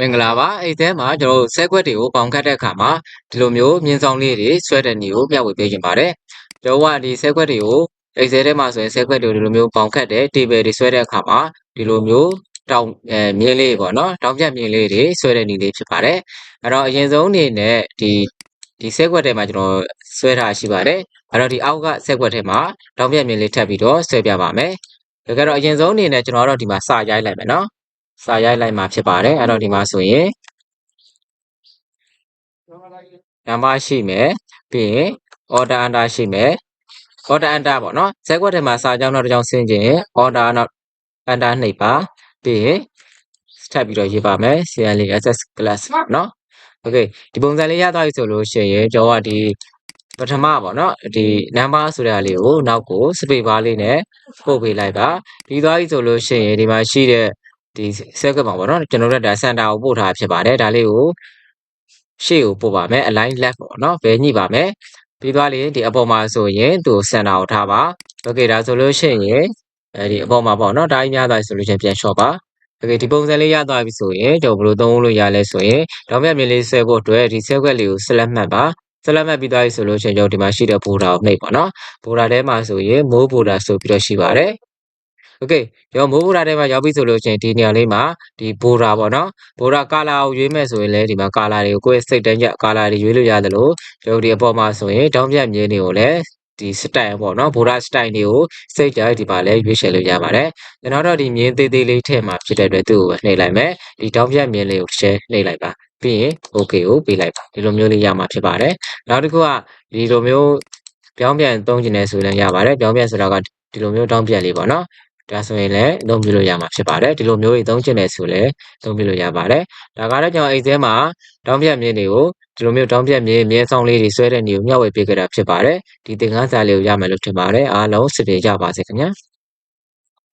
မင်္ဂလာပါအဲ့ထဲမှာကျွန်တော်တို့ဆက်ခွက်တွေကိုပေါင်ခတ်တဲ့အခါမှာဒီလိုမျိုးမြင်းဆောင်လေးတွေဆွဲတဲ့နည်းကိုမျှဝေပေးခြင်းပါတယ်ကျွန်တော်ကဒီဆက်ခွက်တွေကိုအဲ့ထဲမှာဆိုရင်ဆက်ခွက်တွေကိုဒီလိုမျိုးပေါင်ခတ်တဲ့တေဘယ်တွေဆွဲတဲ့အခါမှာဒီလိုမျိုးတောင်မြင်းလေးပေါ့နော်တောင်ပြတ်မြင်းလေးတွေဆွဲတဲ့နည်းလေးဖြစ်ပါတယ်အဲ့တော့အရင်ဆုံးအနေနဲ့ဒီဆက်ခွက်ထဲမှာကျွန်တော်ဆွဲထားရှိပါတယ်အဲ့တော့ဒီအောက်ကဆက်ခွက်ထဲမှာတောင်ပြတ်မြင်းလေးထပ်ပြီးတော့ဆွဲပြပါမယ်ဒါကြတော့အရင်ဆုံးအနေနဲ့ကျွန်တော်တို့ဒီမှာစရိုက်လိုက်မယ်နော်စာရိုက်လိုက်မှာဖြစ်ပါတယ်အဲ့တော့ဒီမှာဆိုရင်နံပါတ်ရှိမယ်ပြီးရင် order under ရှိမယ် order under ပေါ့နော်ဇက်ကွက်ထဲမှာစာကြောင်းတော့တစ်ကြောင်းဆင်းခြင်း order under နှိပ်ပါပြီးရင်ထပ်ပြီးတော့ရေးပါမယ် CLA access class နော် okay ဒီပုံစံလေးရသွားပြီဆိုလို့ရှိရင်ကျွန်တော်ကဒီပထမပေါ့နော်ဒီ number ဆိုတဲ့ဟာလေးကိုနောက်ကို space bar လေးနဲ့ပို့ပေးလိုက်ပါပြီးသွားပြီဆိုလို့ရှိရင်ဒီမှာရှိတဲ့ဒီဆက်ကွက်ပါပေါ့နော်ကျွန်တော်တို့ဒါစင်တာကိုပို့ထားဖြစ်ပါတယ်ဒါလေးကိုရှေ့ကိုပို့ပါမယ် align left ပေါ့နော်ဘယ်ညှိပါမယ်ပြီးသွားရင်ဒီအပေါ်မှာဆိုရင်သူစင်တာကိုထားပါโอเคဒါဆိုလို့ရှိရင်ဒီအပေါ်မှာပေါ့နော်ဒါကြီးများသွားဆိုလို့ချင်းပြန်လျှော့ပါโอเคဒီပုံစံလေးရသွားပြီဆိုရင်ကျွန်တော်ဘယ်လိုသုံးလို့ရလဲဆိုရင်ဒေါင်းမြတ်မြင်လေးဆွဲဖို့အတွက်ဒီဆက်ကွက်လေးကို select မှတ်ပါဆက်လက်မှတ်ပြီးသွားပြီဆိုလို့ရှိရင်ကျွန်တော်ဒီမှာရှိတဲ့ border ကိုနှိပ်ပါနော် border ထဲမှာဆိုရင် more border ဆိုပြီးတော့ရှိပါတယ်โอเคကျွန်တော်မိုးဘူရာထဲမှာရောက်ပြီဆိုလို့ရှိရင်ဒီနေရာလေးမှာဒီဘူရာပေါ့နော်ဘူရာကာလာကိုရွေးမဲ့ဆိုရင်လည်းဒီမှာကာလာတွေကိုကိုယ့်ရဲ့စိတ်တန်းချက်ကာလာတွေရွေးလို့ရတယ်လို့ကျွန်တော်ဒီအပေါ်မှာဆိုရင်တောင်းပြမြင်းတွေကိုလည်းဒီစတိုင်ပေါ့နော်ဘူရာစတိုင်တွေကိုစိတ်ကြိုက်ဒီမှာလည်းရွေးချယ်လို့ရပါတယ်ကျွန်တော်တို့ဒီမြင်းသေးသေးလေးထည့်မှာဖြစ်တဲ့အတွက်သူ့ကိုနှိပ်လိုက်မယ်ဒီတောင်းပြမြင်းလေးကိုတစ်ချက်နှိပ်လိုက်ပါပြီးရင် okay ကိုပေးလိုက်ပါဒီလိုမျိုးလေးရမှာဖြစ်ပါတယ်နောက်တစ်ခုကဒီလိုမျိုးပြောင်းပြန်သုံးကျင်နေဆိုရင်ရပါတယ်ပြောင်းပြန်ဆိုတာကဒီလိုမျိုးတောင်းပြန်လေးပေါ့နော်ဒါဆိုရင်လည်းသုံးပြလို့ရမှာဖြစ်ပါတယ်ဒီလိုမျိုးကြီးသုံးချင်တယ်ဆိုလည်းသုံးပြလို့ရပါတယ်ဒါကတော့ကျွန်တော်အိတ်ထဲမှာတောင်းပြမြင်းတွေကိုဒီလိုမျိုးတောင်းပြမြင်းမြဲဆောင်လေးတွေဆွဲတဲ့နေကိုမျှဝေပေးကြတာဖြစ်ပါတယ်ဒီသင်ခန်းစာလေးကိုရမယ်လို့ထင်ပါတယ်အားလုံးစပယ်ကြပါစေခင်ဗျာ